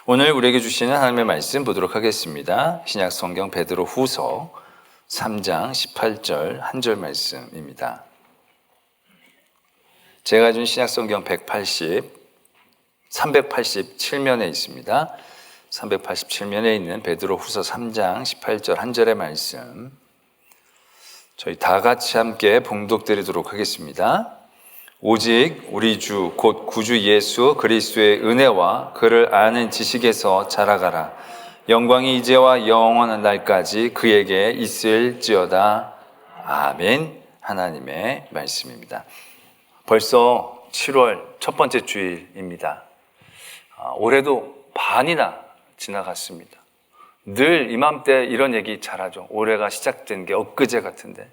오늘 우리에게 주시는 하나님의 말씀 보도록 하겠습니다. 신약 성경 베드로 후서 3장 18절 한 절 말씀입니다. 제가 준 신약 성경 387면에 있습니다. 387면에 있는 베드로 후서 3장 18절 한 절의 말씀, 저희 다 같이 함께 봉독드리도록 하겠습니다. 오직 우리 주 곧 구주 예수 그리스도의 은혜와 그를 아는 지식에서 자라가라. 영광이 이제와 영원한 날까지 그에게 있을지어다. 아멘. 하나님의 말씀입니다. 벌써 7월 첫 번째 주일입니다. 올해도 반이나 지나갔습니다. 늘 이맘때 이런 얘기 잘하죠. 올해가 시작된 게 엊그제 같은데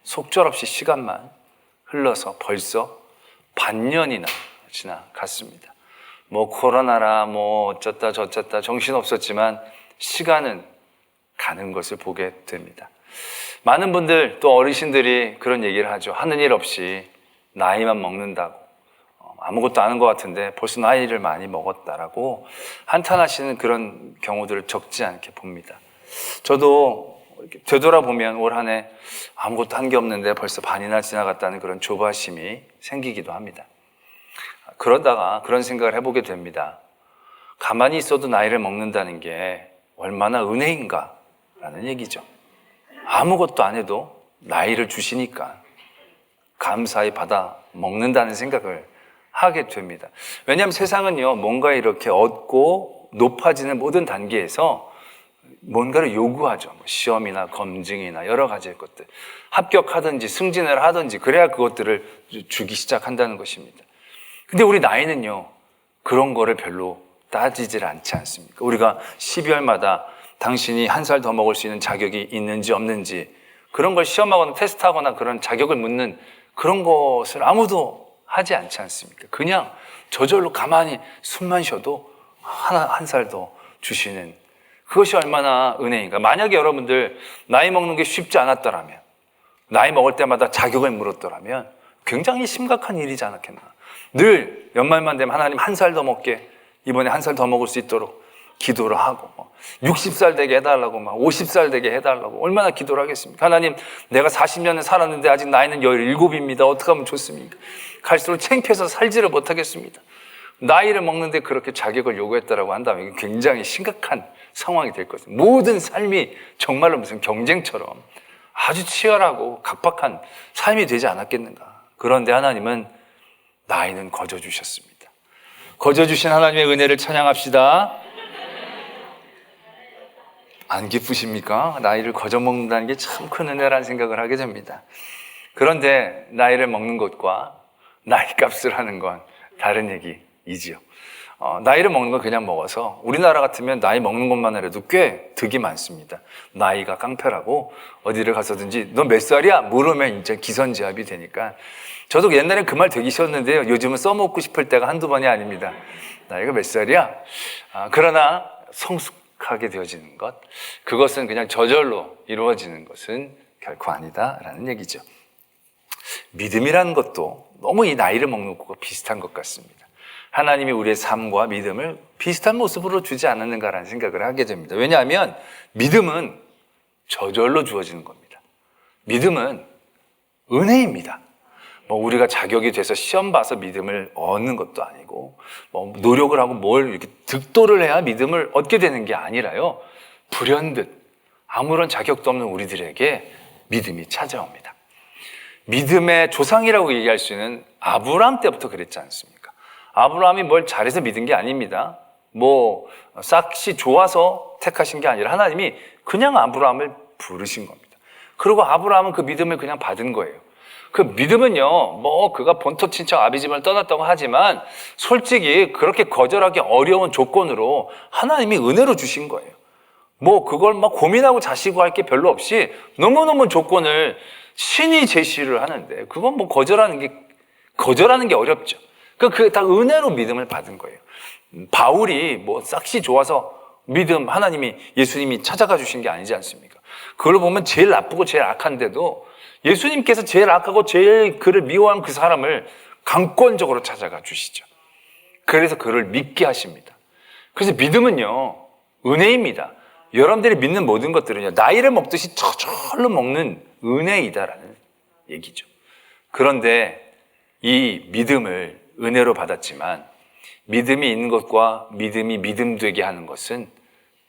속절없이 시간만 흘러서 벌써 반년이나 지나갔습니다. 코로나라 어쩌다 저쩌다 정신없었지만 시간은 가는 것을 보게 됩니다. 많은 분들, 또 어르신들이 그런 얘기를 하죠. 하는 일 없이 나이만 먹는다고, 아무것도 아는 것 같은데 벌써 나이를 많이 먹었다라고 한탄하시는 그런 경우들을 적지 않게 봅니다. 저도 이렇게 되돌아보면 올 한 해 아무것도 한 게 없는데 벌써 반이나 지나갔다는 그런 조바심이 생기기도 합니다. 그러다가 그런 생각을 해보게 됩니다. 가만히 있어도 나이를 먹는다는 게 얼마나 은혜인가라는 얘기죠. 아무것도 안 해도 나이를 주시니까 감사히 받아 먹는다는 생각을 하게 됩니다. 왜냐하면 세상은요, 뭔가 이렇게 얻고 높아지는 모든 단계에서 뭔가를 요구하죠. 시험이나 검증이나 여러 가지의 것들, 합격하든지 승진을 하든지 그래야 그것들을 주기 시작한다는 것입니다. 근데 우리 나이는요, 그런 거를 별로 따지질 않지 않습니까? 우리가 12월마다 당신이 한 살 더 먹을 수 있는 자격이 있는지 없는지 그런 걸 시험하거나 테스트하거나 그런 자격을 묻는 그런 것을 아무도 하지 않지 않습니까? 그냥 저절로 가만히 숨만 쉬어도 한 살 더 주시는, 그것이 얼마나 은혜인가. 만약에 여러분들 나이 먹는 게 쉽지 않았더라면, 나이 먹을 때마다 자격을 물었더라면 굉장히 심각한 일이지 않았겠나. 늘 연말만 되면 하나님 한 살 더 먹게, 이번에 한 살 더 먹을 수 있도록 기도를 하고 60살 되게 해달라고 50살 되게 해달라고 얼마나 기도를 하겠습니까? 하나님, 내가 40년을 살았는데 아직 나이는 17입니다. 어떻게 하면 좋습니까? 갈수록 창피해서 살지를 못하겠습니다. 나이를 먹는데 그렇게 자격을 요구했다라고 한다면 굉장히 심각한 상황이 될 것입니다. 모든 삶이 정말로 무슨 경쟁처럼 아주 치열하고 각박한 삶이 되지 않았겠는가. 그런데 하나님은 나이는 거저 주셨습니다. 거저 주신 하나님의 은혜를 찬양합시다. 안 기쁘십니까? 나이를 거저 먹는다는 게 참 큰 은혜라는 생각을 하게 됩니다. 그런데 나이를 먹는 것과 나이 값을 하는 건 다른 얘기이지요. 나이를 먹는 건 그냥 먹어서, 우리나라 같으면 나이 먹는 것만 해도 꽤 득이 많습니다. 나이가 깡패라고 어디를 가서든지 너 몇 살이야? 물으면 이제 기선제압이 되니까. 저도 옛날엔 그 말 되게 싫었는데요, 요즘은 써먹고 싶을 때가 한두 번이 아닙니다. 나이가 몇 살이야? 그러나 성숙하게 되어지는 것, 그것은 그냥 저절로 이루어지는 것은 결코 아니다라는 얘기죠. 믿음이라는 것도 너무 이 나이를 먹는 것과 비슷한 것 같습니다. 하나님이 우리의 삶과 믿음을 비슷한 모습으로 주지 않았는가라는 생각을 하게 됩니다. 왜냐하면 믿음은 저절로 주어지는 겁니다. 믿음은 은혜입니다. 우리가 자격이 돼서 시험 봐서 믿음을 얻는 것도 아니고, 노력을 하고 뭘 이렇게 득도를 해야 믿음을 얻게 되는 게 아니라요, 불현듯 아무런 자격도 없는 우리들에게 믿음이 찾아옵니다. 믿음의 조상이라고 얘기할 수 있는 아브라함 때부터 그랬지 않습니까? 아브라함이 뭘 잘해서 믿은 게 아닙니다. 싹시 좋아서 택하신 게 아니라 하나님이 그냥 아브라함을 부르신 겁니다. 그리고 아브라함은 그 믿음을 그냥 받은 거예요. 그 믿음은요, 그가 본토 친척 아비집을 떠났다고 하지만 솔직히 그렇게 거절하기 어려운 조건으로 하나님이 은혜로 주신 거예요. 그걸 고민하고 자시고 할 게 별로 없이 너무너무 조건을 신이 제시를 하는데, 그건 거절하는 게 어렵죠. 그게 다 은혜로 믿음을 받은 거예요. 바울이 싹시 좋아서 믿음, 하나님이, 예수님이 찾아가 주신 게 아니지 않습니까? 그걸 보면 제일 나쁘고 제일 악한데도 예수님께서 제일 악하고 제일 그를 미워한 그 사람을 강권적으로 찾아가 주시죠. 그래서 그를 믿게 하십니다. 그래서 믿음은요, 은혜입니다. 여러분들이 믿는 모든 것들은요, 나이를 먹듯이 저절로 먹는 은혜이다라는 얘기죠. 그런데 이 믿음을 은혜로 받았지만 믿음이 있는 것과 믿음이 믿음 되게 하는 것은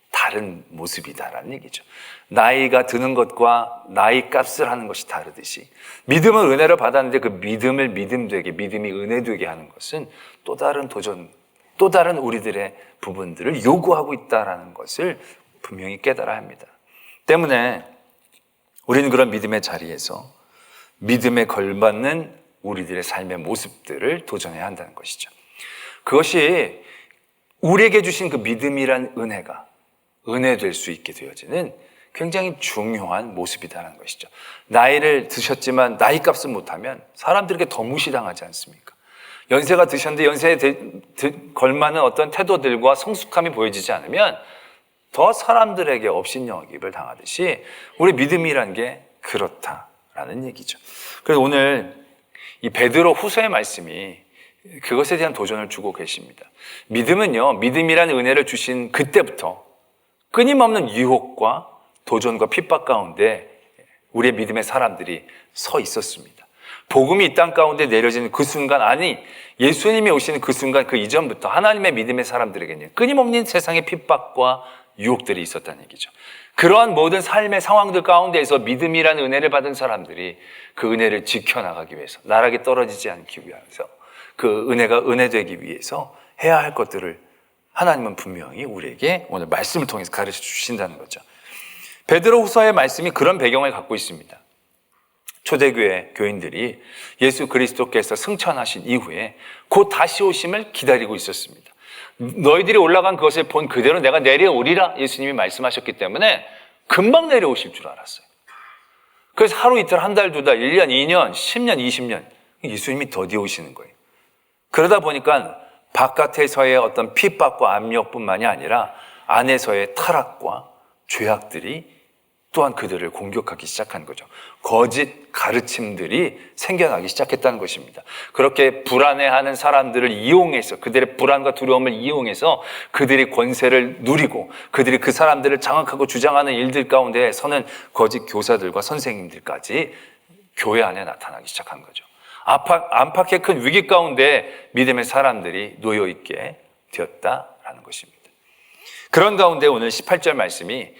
다른 모습이다라는 얘기죠. 나이가 드는 것과 나이 값을 하는 것이 다르듯이 믿음을 은혜로 받았는데 그 믿음을 믿음 되게, 믿음이 은혜 되게 하는 것은 또 다른 도전, 또 다른 우리들의 부분들을 요구하고 있다는 것을 분명히 깨달아야 합니다. 때문에 우리는 그런 믿음의 자리에서 믿음에 걸맞는 우리들의 삶의 모습들을 도전해야 한다는 것이죠. 그것이 우리에게 주신 그 믿음이란 은혜가 은혜될 수 있게 되어지는 굉장히 중요한 모습이라는 것이죠. 나이를 드셨지만 나이 값을 못하면 사람들에게 더 무시당하지 않습니까? 연세가 드셨는데 연세에 걸맞는 어떤 태도들과 성숙함이 보여지지 않으면 더 사람들에게 업신여깁을 당하듯이 우리 믿음이란 게 그렇다라는 얘기죠. 그래서 오늘 이 베드로 후서의 말씀이 그것에 대한 도전을 주고 계십니다. 믿음은요, 믿음이라는 은혜를 주신 그때부터 끊임없는 유혹과 도전과 핍박 가운데 우리의 믿음의 사람들이 서 있었습니다. 복음이 이 땅 가운데 내려지는 그 순간, 아니 예수님이 오시는 그 순간, 그 이전부터 하나님의 믿음의 사람들에게는 끊임없는 세상의 핍박과 유혹들이 있었다는 얘기죠. 그러한 모든 삶의 상황들 가운데에서 믿음이라는 은혜를 받은 사람들이 그 은혜를 지켜나가기 위해서, 나락에 떨어지지 않기 위해서, 그 은혜가 은혜되기 위해서 해야 할 것들을 하나님은 분명히 우리에게 오늘 말씀을 통해서 가르쳐 주신다는 거죠. 베드로 후서의 말씀이 그런 배경을 갖고 있습니다. 초대교회 교인들이 예수 그리스도께서 승천하신 이후에 곧 다시 오심을 기다리고 있었습니다. 너희들이 올라간 그것을 본 그대로 내가 내려오리라 예수님이 말씀하셨기 때문에 금방 내려오실 줄 알았어요. 그래서 하루 이틀, 한 달, 두 달, 1년, 2년, 10년, 20년 예수님이 더디어 오시는 거예요. 그러다 보니까 바깥에서의 어떤 핍박과 압력뿐만이 아니라 안에서의 타락과 죄악들이 또한 그들을 공격하기 시작한 거죠. 거짓 가르침들이 생겨나기 시작했다는 것입니다. 그렇게 불안해하는 사람들을 이용해서, 그들의 불안과 두려움을 이용해서 그들이 권세를 누리고 그들이 그 사람들을 장악하고 주장하는 일들 가운데 서는 거짓 교사들과 선생님들까지 교회 안에 나타나기 시작한 거죠. 안팎의 큰 위기 가운데 믿음의 사람들이 놓여있게 되었다라는 것입니다. 그런 가운데 오늘 18절 말씀이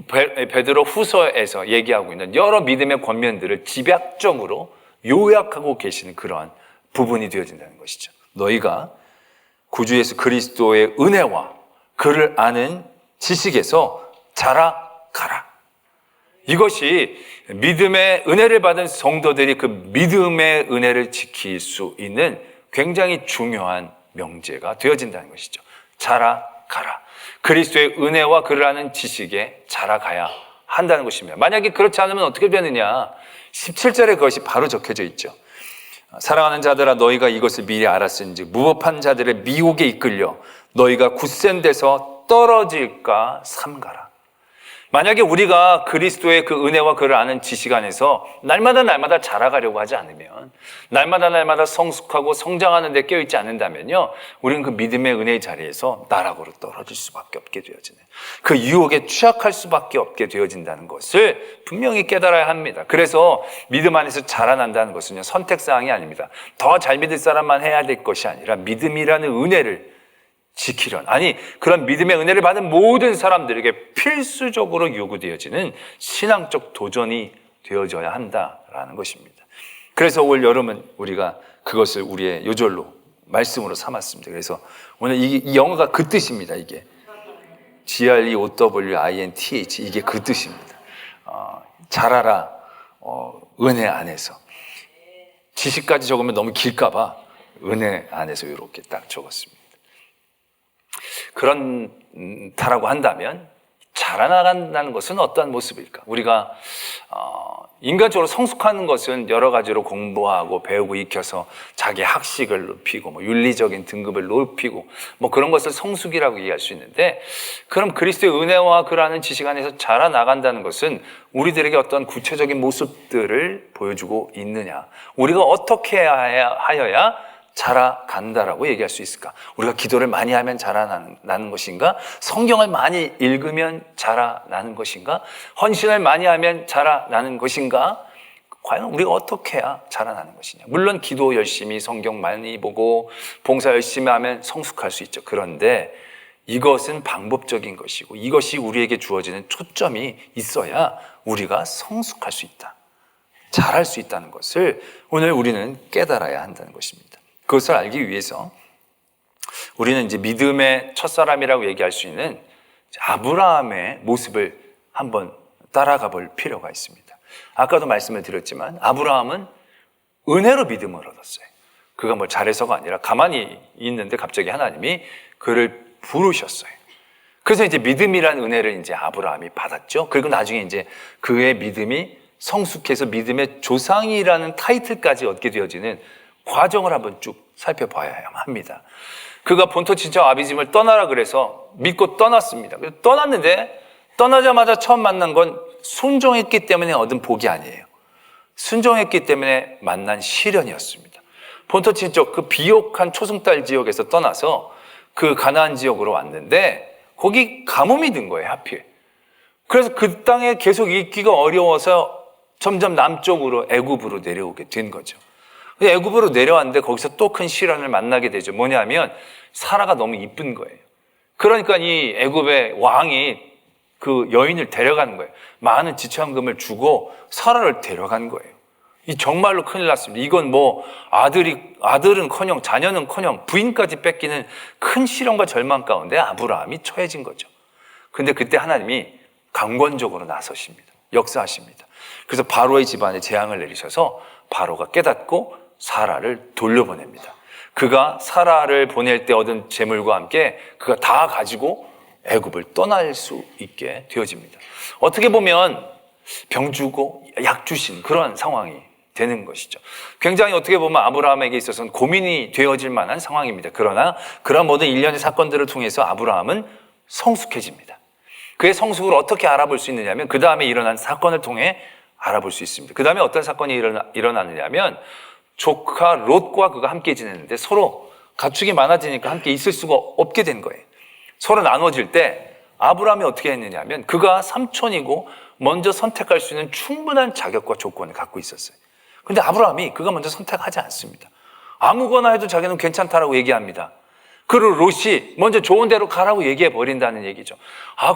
베드로 후서에서 얘기하고 있는 여러 믿음의 권면들을 집약적으로 요약하고 계시는 그러한 부분이 되어진다는 것이죠. 너희가 구주 예수 그리스도의 은혜와 그를 아는 지식에서 자라가라. 이것이 믿음의 은혜를 받은 성도들이 그 믿음의 은혜를 지킬 수 있는 굉장히 중요한 명제가 되어진다는 것이죠. 자라가라. 그리스도의 은혜와 그를 아는 지식에 자라가야 한다는 것입니다. 만약에 그렇지 않으면 어떻게 되느냐? 17절에 그것이 바로 적혀져 있죠. 사랑하는 자들아, 너희가 이것을 미리 알았은즉 무법한 자들의 미혹에 이끌려 너희가 굳센 데서 떨어질까 삼가라. 만약에 우리가 그리스도의 그 은혜와 그를 아는 지식 안에서 날마다 자라가려고 하지 않으면, 날마다 성숙하고 성장하는 데 깨어있지 않는다면요, 우리는 그 믿음의 은혜의 자리에서 나락으로 떨어질 수밖에 없게 되어지는, 그 유혹에 취약할 수밖에 없게 되어진다는 것을 분명히 깨달아야 합니다. 그래서 믿음 안에서 자라난다는 것은요, 선택사항이 아닙니다. 더 잘 믿을 사람만 해야 될 것이 아니라 믿음이라는 은혜를 지키련, 아니 그런 믿음의 은혜를 받은 모든 사람들에게 필수적으로 요구되어지는 신앙적 도전이 되어져야 한다라는 것입니다. 그래서 올 여름은 우리가 그것을 우리의 요절로 말씀으로 삼았습니다. 그래서 오늘 이 영어가 그 뜻입니다. 이게 GREOWINTH, 이게 그 뜻입니다. 자라라, 은혜 안에서. 지식까지 적으면 너무 길까 봐 은혜 안에서 이렇게 딱 적었습니다. 그렇다라고 한다면 자라나간다는 것은 어떠한 모습일까? 우리가 인간적으로 성숙하는 것은 여러 가지로 공부하고 배우고 익혀서 자기 학식을 높이고 윤리적인 등급을 높이고 그런 것을 성숙이라고 얘기할 수 있는데, 그럼 그리스도의 은혜와 그를 아는 지식 안에서 자라나간다는 것은 우리들에게 어떤 구체적인 모습들을 보여주고 있느냐, 우리가 어떻게 하여야 자라간다라고 얘기할 수 있을까? 우리가 기도를 많이 하면 자라나는 것인가? 성경을 많이 읽으면 자라나는 것인가? 헌신을 많이 하면 자라나는 것인가? 과연 우리가 어떻게 해야 자라나는 것이냐? 물론 기도 열심히 성경 많이 보고 봉사 열심히 하면 성숙할 수 있죠. 그런데 이것은 방법적인 것이고 이것이 우리에게 주어지는 초점이 있어야 우리가 성숙할 수 있다. 잘할 수 있다는 것을 오늘 우리는 깨달아야 한다는 것입니다. 그것을 알기 위해서 우리는 이제 믿음의 첫사람이라고 얘기할 수 있는 아브라함의 모습을 한번 따라가 볼 필요가 있습니다. 아까도 말씀을 드렸지만 아브라함은 은혜로 믿음을 얻었어요. 그가 뭘 잘해서가 아니라 가만히 있는데 갑자기 하나님이 그를 부르셨어요. 그래서 이제 믿음이라는 은혜를 이제 아브라함이 받았죠. 그리고 나중에 이제 그의 믿음이 성숙해서 믿음의 조상이라는 타이틀까지 얻게 되어지는 과정을 한번 쭉 살펴봐야 합니다. 그가 본토 친척 아비집을 떠나라 그래서 믿고 떠났습니다. 떠났는데 떠나자마자 처음 만난 건 순종했기 때문에 얻은 복이 아니에요. 순종했기 때문에 만난 시련이었습니다. 본토 친척 그 비옥한 초승달 지역에서 떠나서 그 가나안 지역으로 왔는데 거기 가뭄이 든 거예요, 하필. 그래서 그 땅에 계속 있기가 어려워서 점점 남쪽으로 애굽으로 내려오게 된 거죠. 애굽으로 내려왔는데 거기서 또 큰 시련을 만나게 되죠. 뭐냐면 사라가 너무 이쁜 거예요. 그러니까 이 애굽의 왕이 그 여인을 데려가는 거예요. 많은 지참금을 주고 사라를 데려간 거예요. 이 정말로 큰일 났습니다. 이건 뭐 아들은커녕 자녀는커녕 부인까지 뺏기는 큰 시련과 절망 가운데 아브라함이 처해진 거죠. 근데 그때 하나님이 강권적으로 나서십니다. 역사하십니다. 그래서 바로의 집안에 재앙을 내리셔서 바로가 깨닫고 사라를 돌려보냅니다. 그가 사라를 보낼 때 얻은 재물과 함께 그가 다 가지고 애굽을 떠날 수 있게 되어집니다. 어떻게 보면 병 주고 약 주신 그런 상황이 되는 것이죠. 굉장히 어떻게 보면 아브라함에게 있어서는 고민이 되어질 만한 상황입니다. 그러나 그런 모든 일련의 사건들을 통해서 아브라함은 성숙해집니다. 그의 성숙을 어떻게 알아볼 수 있느냐면 그 다음에 일어난 사건을 통해 알아볼 수 있습니다. 그 다음에 어떤 사건이 일어나느냐면 조카 롯과 그가 함께 지냈는데 서로 가축이 많아지니까 함께 있을 수가 없게 된 거예요. 서로 나눠질 때 아브라함이 어떻게 했느냐면 그가 삼촌이고 먼저 선택할 수 있는 충분한 자격과 조건을 갖고 있었어요. 그런데 아브라함이 그가 먼저 선택하지 않습니다. 아무거나 해도 자기는 괜찮다라고 얘기합니다. 그리고 롯이 먼저 좋은 데로 가라고 얘기해 버린다는 얘기죠.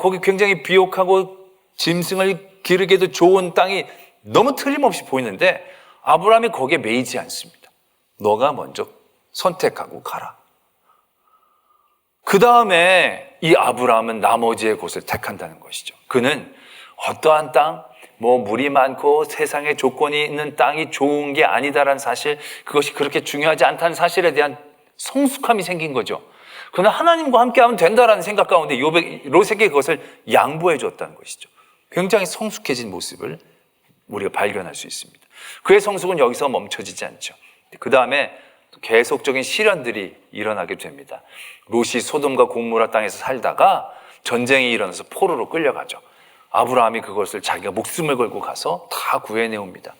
거기 굉장히 비옥하고 짐승을 기르기에도 좋은 땅이 너무 틀림없이 보이는데 아브라함이 거기에 매이지 않습니다. 너가 먼저 선택하고 가라. 그 다음에 이 아브라함은 나머지의 곳을 택한다는 것이죠. 그는 어떠한 땅, 물이 많고 세상에 조건이 있는 땅이 좋은 게 아니다라는 사실, 그것이 그렇게 중요하지 않다는 사실에 대한 성숙함이 생긴 거죠. 그러나 하나님과 함께하면 된다라는 생각 가운데 롯에게 그것을 양보해 줬다는 것이죠. 굉장히 성숙해진 모습을 우리가 발견할 수 있습니다. 그의 성숙은 여기서 멈춰지지 않죠. 그 다음에 계속적인 시련들이 일어나게 됩니다. 롯이 소돔과 고모라 땅에서 살다가 전쟁이 일어나서 포로로 끌려가죠. 아브라함이 그것을 자기가 목숨을 걸고 가서 다 구해내옵니다.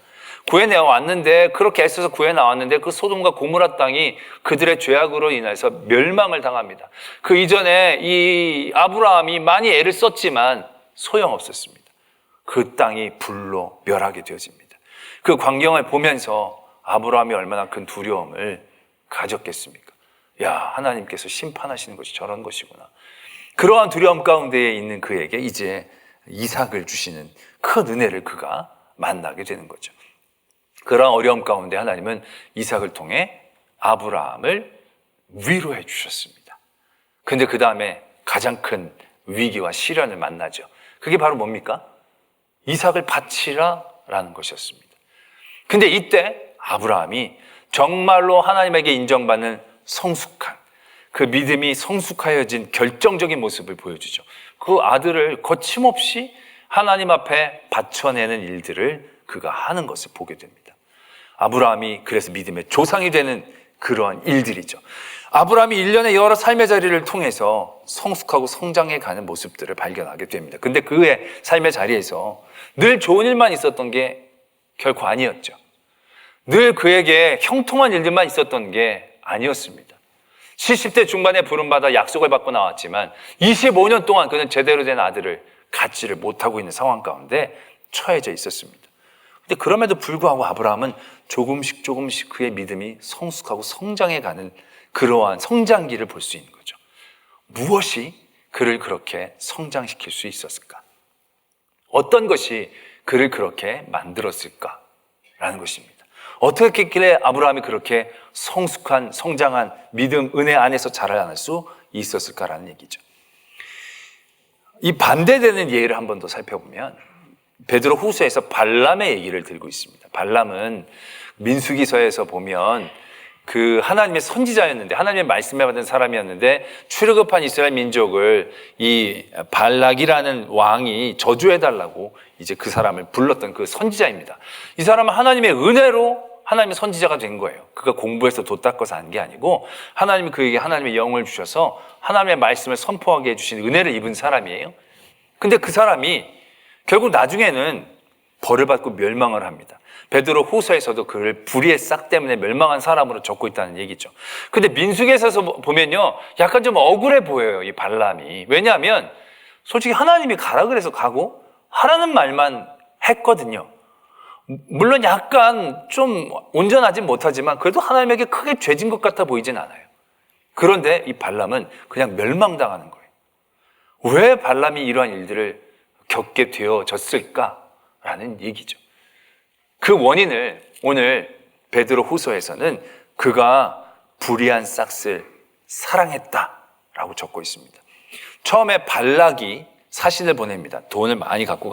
구해내왔는데, 그렇게 애써서 구해나왔는데 그 소돔과 고모라 땅이 그들의 죄악으로 인해서 멸망을 당합니다. 그 이전에 이 아브라함이 많이 애를 썼지만 소용없었습니다. 그 땅이 불로 멸하게 되어집니다. 그 광경을 보면서 아브라함이 얼마나 큰 두려움을 가졌겠습니까? 하나님께서 심판하시는 것이 저런 것이구나. 그러한 두려움 가운데에 있는 그에게 이제 이삭을 주시는 큰 은혜를 그가 만나게 되는 거죠. 그러한 어려움 가운데 하나님은 이삭을 통해 아브라함을 위로해 주셨습니다. 근데 그 다음에 가장 큰 위기와 시련을 만나죠. 그게 바로 뭡니까? 이삭을 바치라 라는 것이었습니다. 근데 이때 아브라함이 정말로 하나님에게 인정받는 성숙한, 그 믿음이 성숙하여진 결정적인 모습을 보여주죠. 그 아들을 거침없이 하나님 앞에 바쳐내는 일들을 그가 하는 것을 보게 됩니다. 아브라함이 그래서 믿음의 조상이 되는 그러한 일들이죠. 아브라함이 일련의 여러 삶의 자리를 통해서 성숙하고 성장해가는 모습들을 발견하게 됩니다. 근데 그의 삶의 자리에서 늘 좋은 일만 있었던 게 결코 아니었죠. 늘 그에게 형통한 일들만 있었던 게 아니었습니다. 70대 중반에 부름받아 약속을 받고 나왔지만 25년 동안 그는 제대로 된 아들을 갖지를 못하고 있는 상황 가운데 처해져 있었습니다. 근데 그럼에도 불구하고 아브라함은 조금씩 그의 믿음이 성숙하고 성장해가는 그러한 성장기를 볼 수 있는 거죠. 무엇이 그를 그렇게 성장시킬 수 있었을까? 어떤 것이 그를 그렇게 만들었을까라는 것입니다. 어떻게 했길래 아브라함이 그렇게 성숙한, 성장한 믿음, 은혜 안에서 자라날 수 있었을까라는 얘기죠. 이 반대되는 예를 한 번 더 살펴보면 베드로 후서에서 발람의 얘기를 들고 있습니다. 발람은 민수기서에서 보면 그 하나님의 선지자였는데, 하나님의 말씀을 받은 사람이었는데 출애굽한 이스라엘 민족을 이 발락이라는 왕이 저주해달라고 이제 그 사람을 불렀던 그 선지자입니다. 이 사람은 하나님의 은혜로 하나님의 선지자가 된 거예요. 그가 공부해서 도 닦아서 한 게 아니고 하나님이 그에게 하나님의 영을 주셔서 하나님의 말씀을 선포하게 해주신 은혜를 입은 사람이에요. 근데 그 사람이 결국 나중에는 벌을 받고 멸망을 합니다. 베드로 후서에서도 그를 불의의 싹 때문에 멸망한 사람으로 적고 있다는 얘기죠. 근데 민수기에서 보면요, 약간 좀 억울해 보여요, 이 발람이. 왜냐하면 솔직히 하나님이 가라 그래서 가고 하라는 말만 했거든요. 물론 약간 좀 온전하지 못하지만 그래도 하나님에게 크게 죄진 것 같아 보이진 않아요. 그런데 이 발람은 그냥 멸망당하는 거예요. 왜 발람이 이러한 일들을 겪게 되어졌을까라는 얘기죠. 그 원인을 오늘 베드로 후서에서는 그가 불의한 싹을 사랑했다라고 적고 있습니다. 처음에 발락이 사신을 보냅니다. 돈을 많이 갖고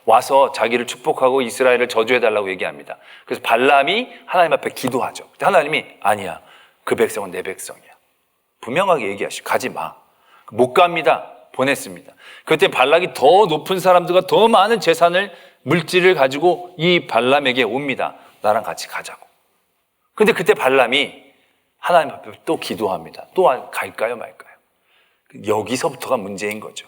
와서 자기를 축복하고 이스라엘을 저주해달라고 얘기합니다. 그래서 발람이 하나님 앞에 기도하죠. 하나님이 아니야, 그 백성은 내 백성이야. 분명하게 얘기하시고 가지 마. 못 갑니다. 보냈습니다. 그때 발락이 더 높은 사람들과 더 많은 재산을, 물질을 가지고 이 발람에게 옵니다. 나랑 같이 가자고. 근데 그때 발람이 하나님 앞에 또 기도합니다. 또 갈까요 말까요? 여기서부터가 문제인 거죠.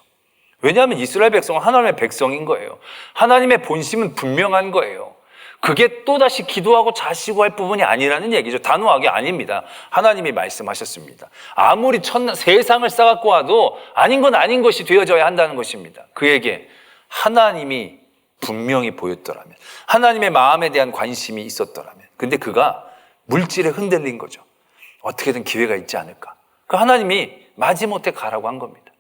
왜냐하면 이스라엘 백성은 하나님의 백성인 거예요. 하나님의 본심은 분명한 거예요. 그게 또다시 기도하고 자시고 할 부분이 아니라는 얘기죠. 단호하게 아닙니다. 하나님이 말씀하셨습니다. 아무리 세상을 쌓아갖고 와도 아닌 건 아닌 것이 되어져야 한다는 것입니다. 그에게 하나님이 분명히 보였더라면, 하나님의 마음에 대한 관심이 있었더라면, 근데 그가 물질에 흔들린 거죠. 어떻게든 기회가 있지 않을까. 그 하나님이 마지못해 가라고 한 겁니다.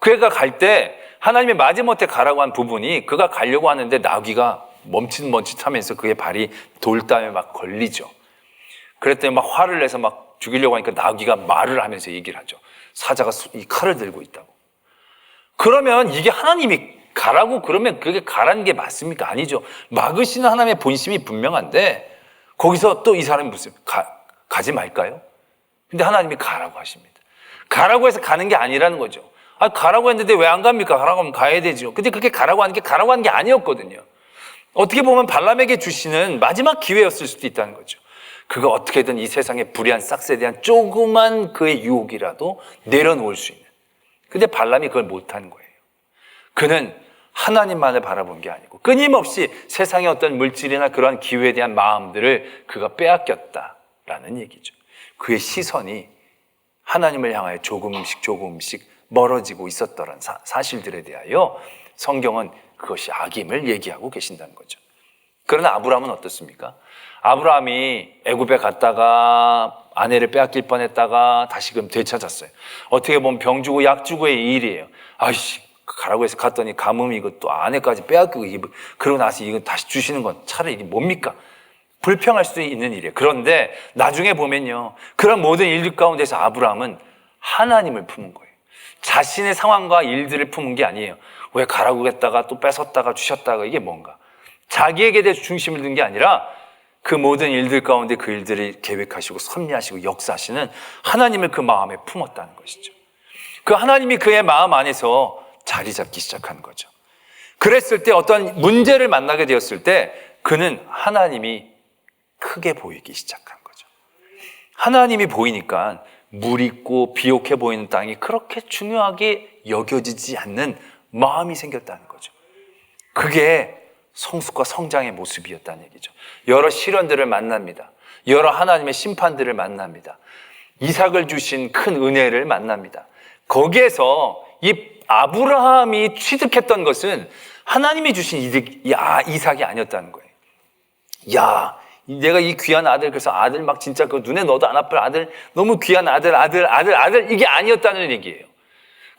그가 갈 때 하나님이 마지못해 가라고 한 부분이, 그가 가려고 하는데 나귀가 멈칫멈칫하면서 그의 발이 돌담에 막 걸리죠. 그랬더니 막 화를 내서 막 죽이려고 하니까 나귀가 말을 하면서 얘기를 하죠. 사자가 이 칼을 들고 있다고. 그러면 이게 하나님이 가라고 그러면 그게 가라는 게 맞습니까? 아니죠. 막으시는 하나님의 본심이 분명한데 거기서 또 이 사람이 무슨 가지 말까요? 근데 하나님이 가라고 하십니다. 가라고 해서 가는 게 아니라는 거죠. 가라고 했는데 왜 안 갑니까? 가라고 하면 가야 되죠. 근데 그게 가라고 하는 게 아니었거든요. 어떻게 보면 발람에게 주시는 마지막 기회였을 수도 있다는 거죠. 그가 어떻게든 이 세상의 불의한 싹스에 대한 조그만 그의 유혹이라도 내려놓을 수 있는. 근데 발람이 그걸 못한 거예요. 그는 하나님만을 바라본 게 아니고 끊임없이 세상의 어떤 물질이나 그러한 기회에 대한 마음들을 그가 빼앗겼다라는 얘기죠. 그의 시선이 하나님을 향하여 조금씩 멀어지고 있었더란 사실들에 대하여 성경은 그것이 악임을 얘기하고 계신다는 거죠. 그러나 아브라함은 어떻습니까? 아브라함이 애굽에 갔다가 아내를 빼앗길 뻔했다가 다시금 되찾았어요. 어떻게 보면 병 주고 약 주고의 일이에요. 가라고 해서 갔더니 가뭄이 이것도 아내까지 빼앗기고 그러고 나서 이거 다시 주시는 건 차라리 이게 뭡니까? 불평할 수도 있는 일이에요. 그런데 나중에 보면요, 그런 모든 일들 가운데서 아브라함은 하나님을 품은 거예요. 자신의 상황과 일들을 품은 게 아니에요. 왜 가라고 했다가 또 뺏었다가 주셨다가 이게 뭔가. 자기에게 대해서 중심을 둔 게 아니라 그 모든 일들 가운데 그 일들을 계획하시고 섭리하시고 역사하시는 하나님을 그 마음에 품었다는 것이죠. 그 하나님이 그의 마음 안에서 자리 잡기 시작한 거죠. 그랬을 때 어떤 문제를 만나게 되었을 때 그는 하나님이 크게 보이기 시작한 거죠. 하나님이 보이니까 물 있고 비옥해 보이는 땅이 그렇게 중요하게 여겨지지 않는 마음이 생겼다는 거죠. 그게 성숙과 성장의 모습이었다는 얘기죠. 여러 시련들을 만납니다. 여러 하나님의 심판들을 만납니다. 이삭을 주신 큰 은혜를 만납니다. 거기에서 이 아브라함이 취득했던 것은 하나님이 주신 이삭이 아니었다는 거예요. 야, 내가 이 귀한 아들, 그래서 아들 막 진짜 그 눈에 넣어도 안 아플 아들, 너무 귀한 아들, 이게 아니었다는 얘기예요.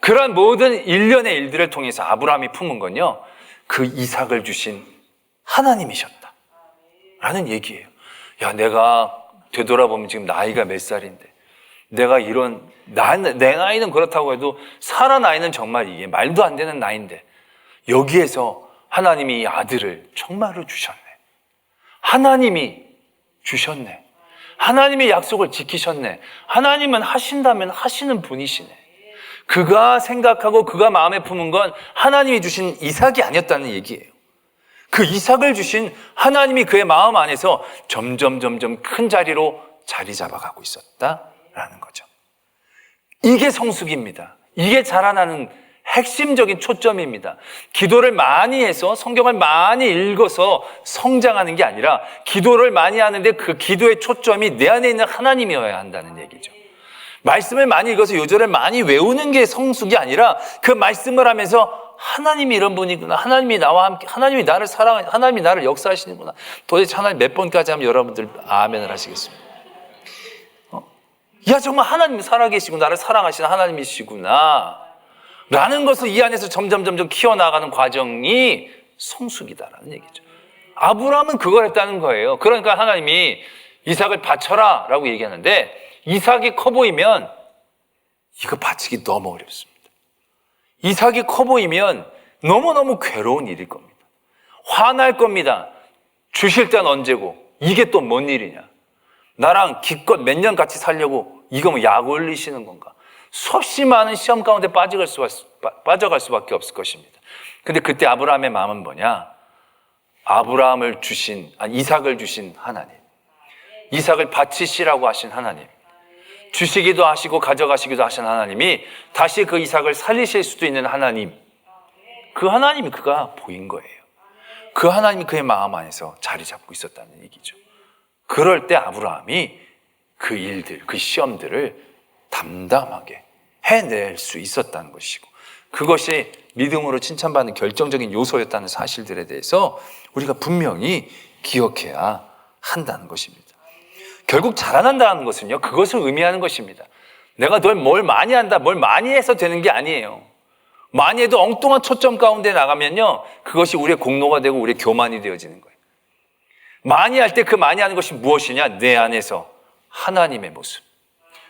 그러한 모든 일련의 일들을 통해서 아브라함이 품은 건요, 그 이삭을 주신 하나님이셨다 라는 얘기예요. 야, 내가 되돌아보면 지금 나이가 몇 살인데, 내가 내 나이는 그렇다고 해도 살아 나이는 정말 이게 말도 안 되는 나이인데, 여기에서 하나님이 이 아들을 정말로 주셨네. 하나님이 주셨네. 하나님의 약속을 지키셨네. 하나님은 하신다면 하시는 분이시네. 그가 생각하고 그가 마음에 품은 건 하나님이 주신 이삭이 아니었다는 얘기예요. 그 이삭을 주신 하나님이 그의 마음 안에서 점점 큰 자리로 자리 잡아가고 있었다라는 거죠. 이게 성숙입니다. 이게 자라나는 핵심적인 초점입니다. 기도를 많이 해서 성경을 많이 읽어서 성장하는 게 아니라 기도를 많이 하는데 그 기도의 초점이 내 안에 있는 하나님이어야 한다는 얘기죠. 말씀을 많이 읽어서 요절을 많이 외우는 게 성숙이 아니라 그 말씀을 하면서 하나님이 이런 분이구나. 하나님이 나와 함께, 하나님이 나를 사랑하시고, 하나님이 나를 역사하시는구나. 도대체 하나님 몇 번까지 하면 여러분들 아멘을 하시겠습니다. 야, 정말 하나님이 살아계시고 나를 사랑하시는 하나님이시구나 라는 것을 이 안에서 점점 키워나가는 과정이 성숙이다라는 얘기죠. 아브라함은 그걸 했다는 거예요. 그러니까 하나님이 이삭을 바쳐라 라고 얘기하는데, 이삭이 커 보이면 이거 바치기 너무 어렵습니다. 이삭이 커 보이면 너무너무 괴로운 일일 겁니다. 화날 겁니다. 주실 때는 언제고 이게 또 뭔 일이냐. 나랑 기껏 몇 년 같이 살려고 이거 뭐 약 올리시는 건가. 수없이 많은 시험 가운데 빠져갈 수밖에 없을 것입니다. 근데 그때 아브라함의 마음은 뭐냐. 이삭을 주신 하나님, 이삭을 바치시라고 하신 하나님, 주시기도 하시고 가져가시기도 하신 하나님이 다시 그 이삭을 살리실 수도 있는 하나님, 그 하나님이 그가 보인 거예요. 그 하나님이 그의 마음 안에서 자리 잡고 있었다는 얘기죠. 그럴 때 아브라함이 그 일들, 그 시험들을 담담하게 해낼 수 있었다는 것이고, 그것이 믿음으로 칭찬받는 결정적인 요소였다는 사실들에 대해서 우리가 분명히 기억해야 한다는 것입니다. 결국 자라난다는 것은요, 그것을 의미하는 것입니다. 내가 뭘 많이 한다, 뭘 많이 해서 되는 게 아니에요. 많이 해도 엉뚱한 초점 가운데 나가면요, 그것이 우리의 공로가 되고 우리의 교만이 되어지는 거예요. 많이 할 때 그 많이 하는 것이 무엇이냐? 내 안에서 하나님의 모습,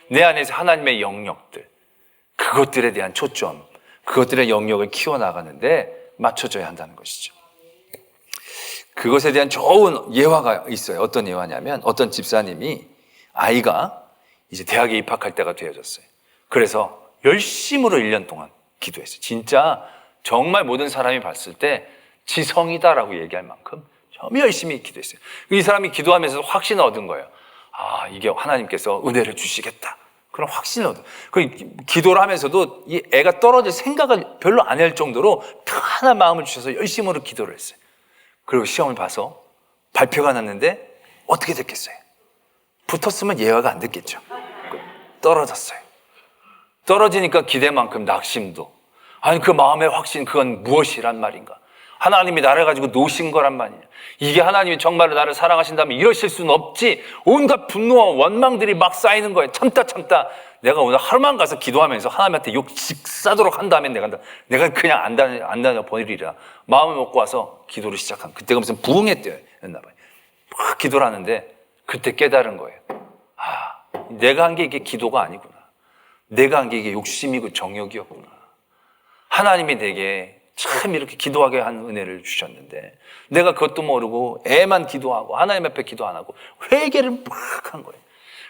내 안에서 하나님의 영역들, 그것들에 대한 초점, 그것들의 영역을 키워나가는데 맞춰줘야 한다는 것이죠. 그것에 대한 좋은 예화가 있어요. 어떤 예화냐면, 어떤 집사님이 아이가 이제 대학에 입학할 때가 되어졌어요. 그래서 열심으로 1년 동안 기도했어요. 진짜 정말 모든 사람이 봤을 때 지성이다라고 얘기할 만큼 정말 열심히 기도했어요. 이 사람이 기도하면서 확신을 얻은 거예요. 아, 이게 하나님께서 은혜를 주시겠다. 그런 확신을 얻어요. 기도를 하면서도 이 애가 떨어질 생각을 별로 안 할 정도로 편한 마음을 주셔서 열심으로 기도를 했어요. 그리고 시험을 봐서 발표가 났는데 어떻게 됐겠어요? 붙었으면 예화가 안 됐겠죠. 떨어졌어요. 떨어지니까 기대만큼 낙심도. 아니, 그 마음의 확신, 그건 무엇이란 말인가? 하나님이 나를 가지고 놓으신 거란 말이냐. 이게 하나님이 정말로 나를 사랑하신다면 이러실 수는 없지. 온갖 분노와 원망들이 막 쌓이는 거예요. 참다. 내가 오늘 하루만 가서 기도하면서 하나님한테 욕 직사도록 한 다음에 내가 그냥 안 다녀 보내리라. 마음을 먹고 와서 기도를 시작한. 그때가 무슨 부흥회 때였나 봐요. 막 기도를 하는데 그때 깨달은 거예요. 아, 내가 한 게 이게 기도가 아니구나. 내가 한 게 이게 욕심이고 정욕이었구나. 하나님이 내게 참 이렇게 기도하게 한 은혜를 주셨는데 내가 그것도 모르고 애만 기도하고 하나님 앞에 기도 안 하고 회개를 막 한 거예요.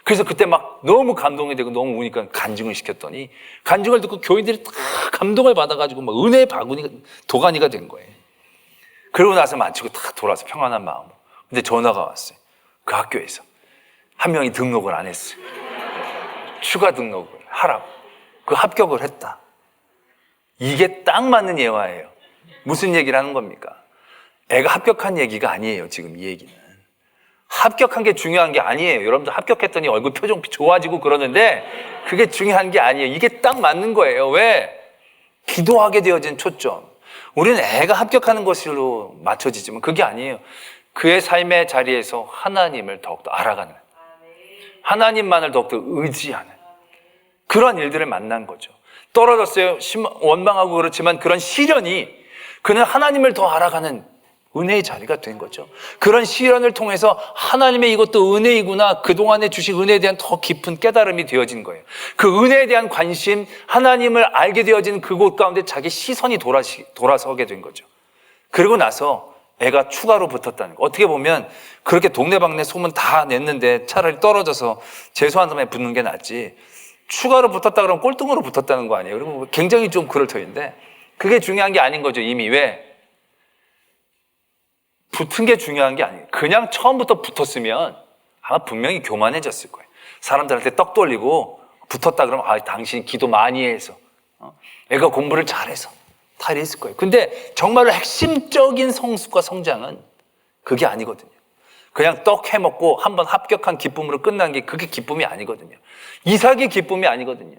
그래서 그때 막 너무 감동이 되고 너무 우니까 간증을 시켰더니, 간증을 듣고 교인들이 다 감동을 받아가지고 막 은혜의 바구니, 도가니가 된 거예요. 그러고 나서 마치고 다 돌아서 평안한 마음으로. 근데 전화가 왔어요. 그 학교에서 한 명이 등록을 안 했어요. 추가 등록을 하라고. 그 합격을 했다. 이게 딱 맞는 예화예요. 무슨 얘기를 하는 겁니까? 애가 합격한 얘기가 아니에요, 지금 이 얘기는. 합격한 게 중요한 게 아니에요. 여러분들 합격했더니 얼굴 표정 좋아지고 그러는데 그게 중요한 게 아니에요. 이게 딱 맞는 거예요. 왜? 기도하게 되어진 초점. 우리는 애가 합격하는 것으로 맞춰지지만 그게 아니에요. 그의 삶의 자리에서 하나님을 더욱더 알아가는, 하나님만을 더욱더 의지하는 그런 일들을 만난 거죠. 떨어졌어요. 원망하고 그렇지만 그런 시련이 그는 하나님을 더 알아가는 은혜의 자리가 된 거죠. 그런 시련을 통해서 하나님의 이것도 은혜이구나, 그동안에 주신 은혜에 대한 더 깊은 깨달음이 되어진 거예요. 그 은혜에 대한 관심, 하나님을 알게 되어진 그곳 가운데 자기 시선이 돌아서게 된 거죠. 그리고 나서 애가 추가로 붙었다는 거. 어떻게 보면 그렇게 동네방네 소문 다 냈는데 차라리 떨어져서 재수한 사람에 붙는 게 낫지, 추가로 붙었다 그러면 꼴등으로 붙었다는 거 아니에요. 그리고 굉장히 좀 그럴 터인데 그게 중요한 게 아닌 거죠. 이미. 왜? 붙은 게 중요한 게 아니에요. 그냥 처음부터 붙었으면 아마 분명히 교만해졌을 거예요. 사람들한테 떡 돌리고 붙었다 그러면 당신 기도 많이 해서, 애가 공부를 잘해서 다 이랬을 거예요. 근데 정말로 핵심적인 성숙과 성장은 그게 아니거든요. 그냥 떡 해먹고 한번 합격한 기쁨으로 끝난 게 그게 기쁨이 아니거든요. 이삭의 기쁨이 아니거든요.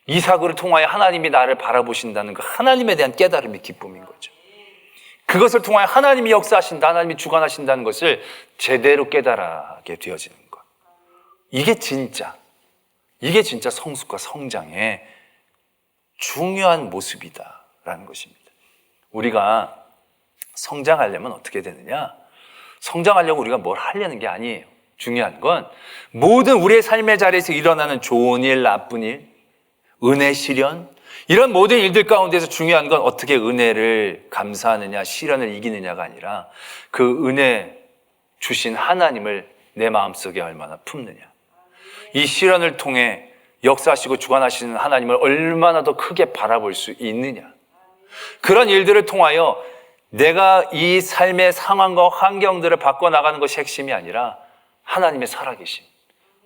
이삭을 통하여 하나님이 나를 바라보신다는 그 하나님에 대한 깨달음이 기쁨인 거죠. 그것을 통하여 하나님이 역사하신다, 하나님이 주관하신다는 것을 제대로 깨달아게 되어지는 것. 이게 진짜 성숙과 성장의 중요한 모습이다라는 것입니다. 우리가 성장하려면 어떻게 되느냐? 성장하려고 우리가 뭘 하려는 게 아니에요. 중요한 건 모든 우리의 삶의 자리에서 일어나는 좋은 일, 나쁜 일, 은혜, 시련, 이런 모든 일들 가운데서 중요한 건 어떻게 은혜를 감사하느냐, 시련을 이기느냐가 아니라 그 은혜 주신 하나님을 내 마음속에 얼마나 품느냐. 이 시련을 통해 역사하시고 주관하시는 하나님을 얼마나 더 크게 바라볼 수 있느냐. 그런 일들을 통하여 내가 이 삶의 상황과 환경들을 바꿔나가는 것이 핵심이 아니라 하나님의 살아계심,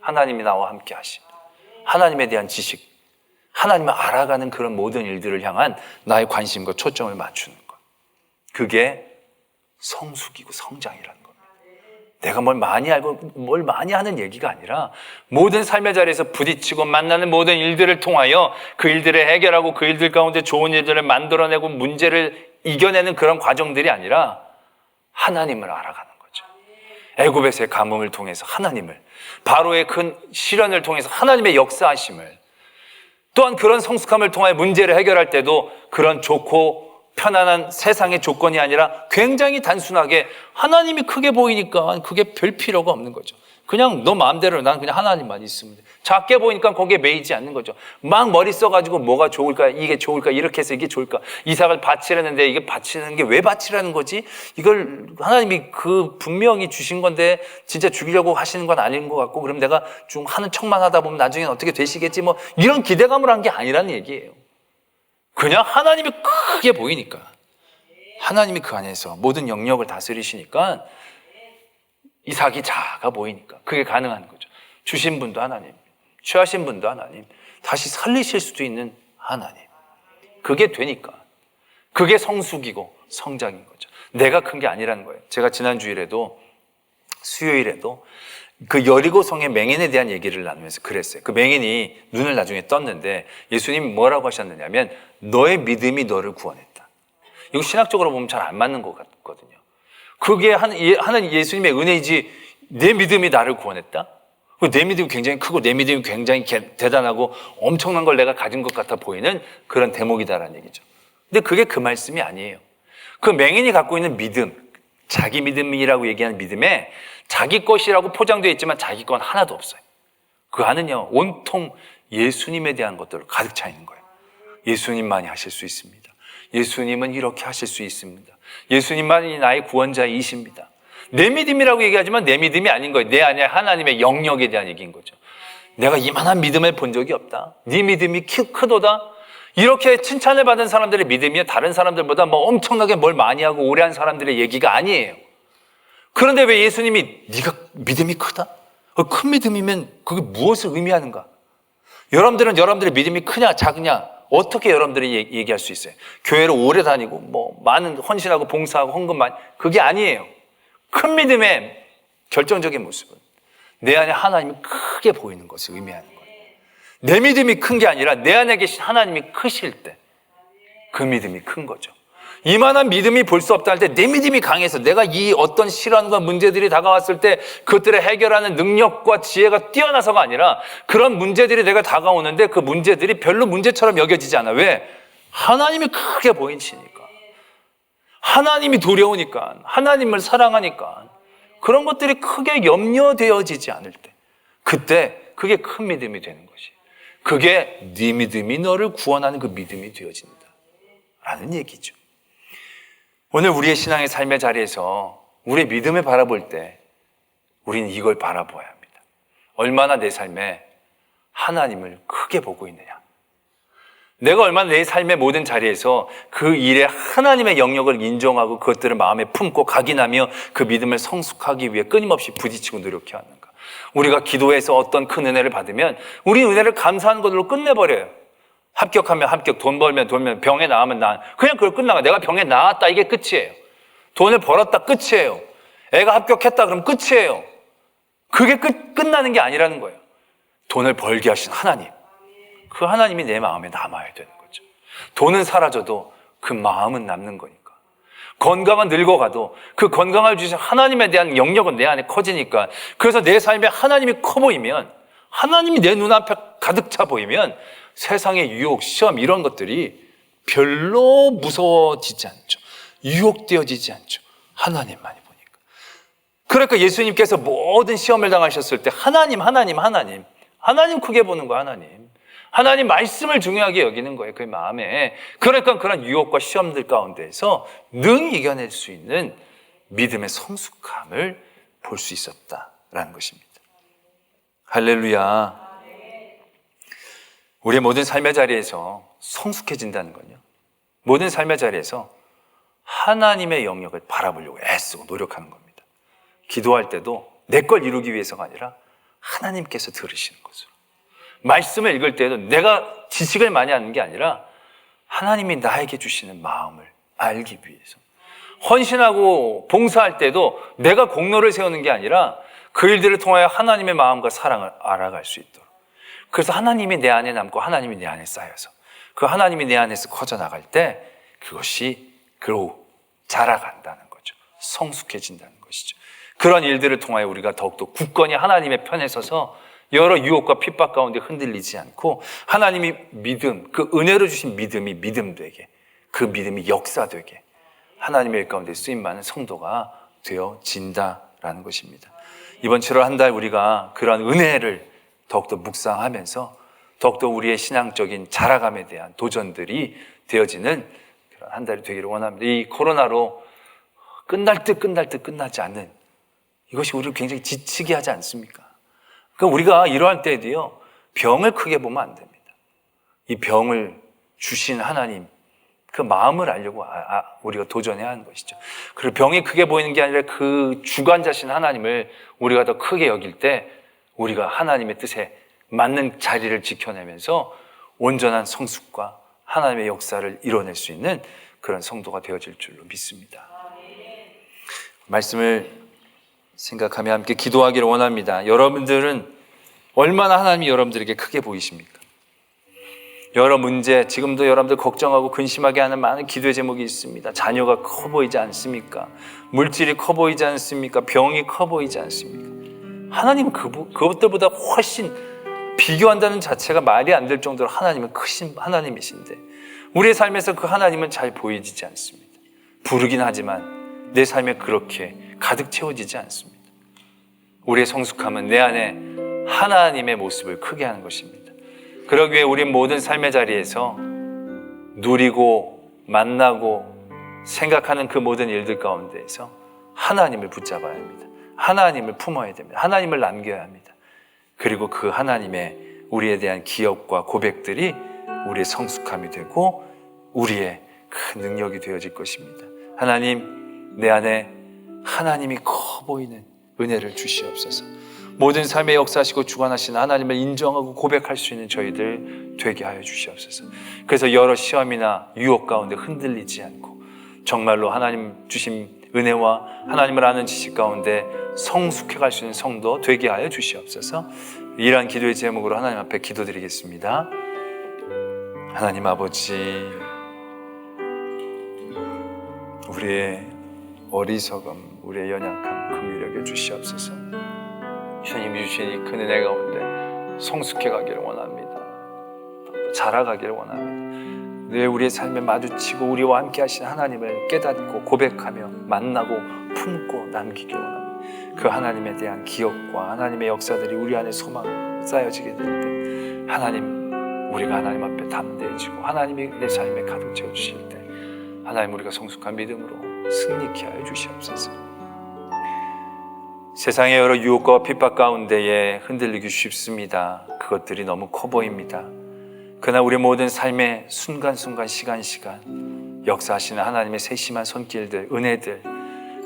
하나님이 나와 함께 하심, 하나님에 대한 지식, 하나님을 알아가는 그런 모든 일들을 향한 나의 관심과 초점을 맞추는 것. 그게 성숙이고 성장이라는 겁니다. 내가 뭘 많이 알고 뭘 많이 하는 얘기가 아니라 모든 삶의 자리에서 부딪히고 만나는 모든 일들을 통하여 그 일들을 해결하고 그 일들 가운데 좋은 일들을 만들어내고 문제를 이겨내는 그런 과정들이 아니라 하나님을 알아가는 거죠. 애굽에서의 가뭄을 통해서 하나님을, 바로의 큰 시련을 통해서 하나님의 역사하심을, 또한 그런 성숙함을 통하여 문제를 해결할 때도 그런 좋고 편안한 세상의 조건이 아니라 굉장히 단순하게 하나님이 크게 보이니까 그게 별 필요가 없는 거죠. 그냥 너 마음대로, 난 그냥 하나님만 있으면 돼. 작게 보이니까 거기에 매이지 않는 거죠. 막 머리 써가지고 뭐가 좋을까, 이게 좋을까, 이렇게 해서 이게 좋을까, 이삭을 바치라는데 이게 바치는 게 왜 바치라는 거지? 이걸 하나님이 그 분명히 주신 건데 진짜 죽이려고 하시는 건 아닌 것 같고, 그럼 내가 좀 하는 척만 하다 보면 나중엔 어떻게 되시겠지, 뭐 이런 기대감을 한 게 아니라는 얘기예요. 그냥 하나님이 크게 보이니까, 하나님이 그 안에서 모든 영역을 다스리시니까 이삭이 작아 보이니까 그게 가능한 거죠. 주신 분도 하나님, 취하신 분도 하나님, 다시 살리실 수도 있는 하나님. 그게 되니까 그게 성숙이고 성장인 거죠. 내가 큰 게 아니라는 거예요. 제가 지난 주일에도 수요일에도 그 여리고성의 맹인에 대한 얘기를 나누면서 그랬어요. 그 맹인이 눈을 나중에 떴는데 예수님이 뭐라고 하셨느냐면 너의 믿음이 너를 구원했다. 이거 신학적으로 보면 잘 안 맞는 것 같거든요. 그게 하는 예수님의 은혜이지 내 믿음이 나를 구원했다? 내 믿음이 굉장히 크고 내 믿음이 굉장히 대단하고 엄청난 걸 내가 가진 것 같아 보이는 그런 대목이다라는 얘기죠. 근데 그게 그 말씀이 아니에요. 그 맹인이 갖고 있는 믿음, 자기 믿음이라고 얘기하는 믿음에 자기 것이라고 포장되어 있지만 자기 건 하나도 없어요. 그 안은요, 온통 예수님에 대한 것들로 가득 차 있는 거예요. 예수님만이 하실 수 있습니다. 예수님은 이렇게 하실 수 있습니다. 예수님만이 나의 구원자이십니다. 내 믿음이라고 얘기하지만 내 믿음이 아닌 거예요. 내 안에 하나님의 영역에 대한 얘기인 거죠. 내가 이만한 믿음을 본 적이 없다. 네 믿음이 크도다. 이렇게 칭찬을 받은 사람들의 믿음이 다른 사람들보다 뭐 엄청나게 뭘 많이 하고 오래 한 사람들의 얘기가 아니에요. 그런데 왜 예수님이 네가 믿음이 크다? 큰 믿음이면 그게 무엇을 의미하는가? 여러분들의 믿음이 크냐 작으냐 어떻게 여러분들이 얘기할 수 있어요? 교회를 오래 다니고 뭐 많은 헌신하고 봉사하고 헌금 많이, 그게 아니에요. 큰 믿음에 결정적인 모습은 내 안에 하나님이 크게 보이는 것을 의미하는 거예요. 내 믿음이 큰 게 아니라 내 안에 계신 하나님이 크실 때 그 믿음이 큰 거죠. 이만한 믿음이 볼 수 없다 할 때 내 믿음이 강해서 내가 이 어떤 시련과 문제들이 다가왔을 때 그것들을 해결하는 능력과 지혜가 뛰어나서가 아니라 그런 문제들이 내가 다가오는데 그 문제들이 별로 문제처럼 여겨지지 않아. 왜? 하나님이 크게 보이시니까. 하나님이 두려우니까. 하나님을 사랑하니까. 그런 것들이 크게 염려되어지지 않을 때 그때 그게 큰 믿음이 되는 것이. 그게 네 믿음이 너를 구원하는 그 믿음이 되어진다 라는 얘기죠. 오늘 우리의 신앙의 삶의 자리에서 우리의 믿음을 바라볼 때 우리는 이걸 바라보아야 합니다. 얼마나 내 삶에 하나님을 크게 보고 있느냐. 내가 얼마나 내 삶의 모든 자리에서 그 일에 하나님의 영역을 인정하고 그것들을 마음에 품고 각인하며 그 믿음을 성숙하기 위해 끊임없이 부딪히고 노력해야 하는가. 우리가 기도해서 어떤 큰 은혜를 받으면 우리 은혜를 감사하는 것으로 끝내버려요. 합격하면 합격, 돈 벌면 돈, 병에 나으면 나. 그냥 그걸 끝나가. 내가 병에 나았다, 이게 끝이에요. 돈을 벌었다, 끝이에요. 애가 합격했다, 그럼 끝이에요. 그게 끝나는 게 아니라는 거예요. 돈을 벌게 하신 하나님. 그 하나님이 내 마음에 남아야 되는 거죠. 돈은 사라져도 그 마음은 남는 거니까. 건강은 늙어가도 그 건강을 주신 하나님에 대한 영역은 내 안에 커지니까. 그래서 내 삶에 하나님이 커 보이면, 하나님이 내 눈앞에 가득 차 보이면 세상의 유혹, 시험 이런 것들이 별로 무서워지지 않죠. 유혹되어지지 않죠. 하나님만이 보니까. 그러니까 예수님께서 모든 시험을 당하셨을 때 하나님 크게 보는 거야. 하나님 말씀을 중요하게 여기는 거예요. 그 마음에. 그러니까 그런 유혹과 시험들 가운데에서 능히 이겨낼 수 있는 믿음의 성숙함을 볼 수 있었다라는 것입니다. 할렐루야. 우리의 모든 삶의 자리에서 성숙해진다는 건요, 모든 삶의 자리에서 하나님의 영역을 바라보려고 애쓰고 노력하는 겁니다. 기도할 때도 내 걸 이루기 위해서가 아니라 하나님께서 들으시는 것으로. 말씀을 읽을 때도 내가 지식을 많이 하는 게 아니라 하나님이 나에게 주시는 마음을 알기 위해서. 헌신하고 봉사할 때도 내가 공로를 세우는 게 아니라 그 일들을 통하여 하나님의 마음과 사랑을 알아갈 수 있도록. 그래서 하나님이 내 안에 남고 하나님이 내 안에 쌓여서 그 하나님이 내 안에서 커져나갈 때 그것이 그로 자라간다는 거죠. 성숙해진다는 것이죠. 그런 일들을 통하여 우리가 더욱더 굳건히 하나님의 편에 서서 여러 유혹과 핍박 가운데 흔들리지 않고 하나님이 믿음, 그 은혜로 주신 믿음이 믿음되게, 그 믿음이 역사되게 하나님의 일 가운데 쓰임많은 성도가 되어진다라는 것입니다. 이번 7월 한 달 우리가 그러한 은혜를 더욱더 묵상하면서 더욱더 우리의 신앙적인 자라감에 대한 도전들이 되어지는 그런 한 달이 되기를 원합니다. 이 코로나로 끝날 듯 끝나지 않는 이것이 우리를 굉장히 지치게 하지 않습니까? 그러니까 우리가 이러할 때에도요, 병을 크게 보면 안 됩니다. 이 병을 주신 하나님, 그 마음을 알려고 우리가 도전해야 하는 것이죠. 그리고 병이 크게 보이는 게 아니라 그 주관자신 하나님을 우리가 더 크게 여길 때 우리가 하나님의 뜻에 맞는 자리를 지켜내면서 온전한 성숙과 하나님의 역사를 이뤄낼 수 있는 그런 성도가 되어질 줄로 믿습니다. 말씀을 생각하며 함께 기도하기를 원합니다. 여러분들은 얼마나 하나님이 여러분들에게 크게 보이십니까? 여러 문제, 지금도 여러분들 걱정하고 근심하게 하는 많은 기도의 제목이 있습니다. 자녀가 커 보이지 않습니까? 물질이 커 보이지 않습니까? 병이 커 보이지 않습니까? 하나님은 그것들보다 훨씬 비교한다는 자체가 말이 안 될 정도로 하나님은 크신 하나님이신데 우리의 삶에서 그 하나님은 잘 보이지 않습니다. 부르긴 하지만 내 삶에 그렇게 가득 채워지지 않습니다. 우리의 성숙함은 내 안에 하나님의 모습을 크게 하는 것입니다. 그러기 위해 우리 모든 삶의 자리에서 누리고 만나고 생각하는 그 모든 일들 가운데에서 하나님을 붙잡아야 합니다. 하나님을 품어야 됩니다. 하나님을 남겨야 합니다. 그리고 그 하나님의 우리에 대한 기업과 고백들이 우리의 성숙함이 되고 우리의 큰 능력이 되어질 것입니다. 하나님, 내 안에 하나님이 커 보이는 은혜를 주시옵소서. 모든 삶에 역사하시고 주관하시는 하나님을 인정하고 고백할 수 있는 저희들 되게 하여 주시옵소서. 그래서 여러 시험이나 유혹 가운데 흔들리지 않고 정말로 하나님 주신 은혜와 하나님을 아는 지식 가운데 성숙해 갈 수 있는 성도 되게 하여 주시옵소서. 이러한 기도의 제목으로 하나님 앞에 기도드리겠습니다. 하나님 아버지, 우리의 어리석음, 우리의 연약함 긍휼히 여겨 주시옵소서. 주님이 주신 이 큰 은혜 가운데 성숙해 가기를 원합니다. 자라가기를 원합니다. 늘 우리의 삶에 마주치고 우리와 함께 하신 하나님을 깨닫고 고백하며 만나고 품고 남기기를 원합니다. 그 하나님에 대한 기억과 하나님의 역사들이 우리 안에 소망 쌓여지게 될 때 하나님, 우리가 하나님 앞에 담대해지고 하나님이 내 삶에 가득 채워주실 때 하나님, 우리가 성숙한 믿음으로 승리케 하여 주시옵소서. 세상의 여러 유혹과 핍박 가운데에 흔들리기 쉽습니다. 그것들이 너무 커 보입니다. 그러나 우리 모든 삶의 순간순간, 시간 역사하시는 하나님의 세심한 손길들, 은혜들,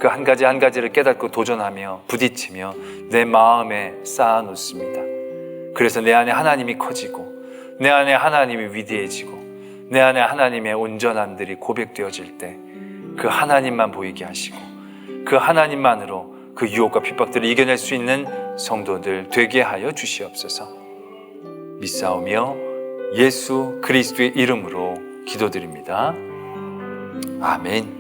그 한 가지 한 가지를 깨닫고 도전하며 부딪히며 내 마음에 쌓아놓습니다. 그래서 내 안에 하나님이 커지고 내 안에 하나님이 위대해지고 내 안에 하나님의 온전함들이 고백되어질 때 그 하나님만 보이게 하시고 그 하나님만으로 그 유혹과 핍박들을 이겨낼 수 있는 성도들 되게 하여 주시옵소서. 믿사오며 예수 그리스도의 이름으로 기도드립니다. 아멘.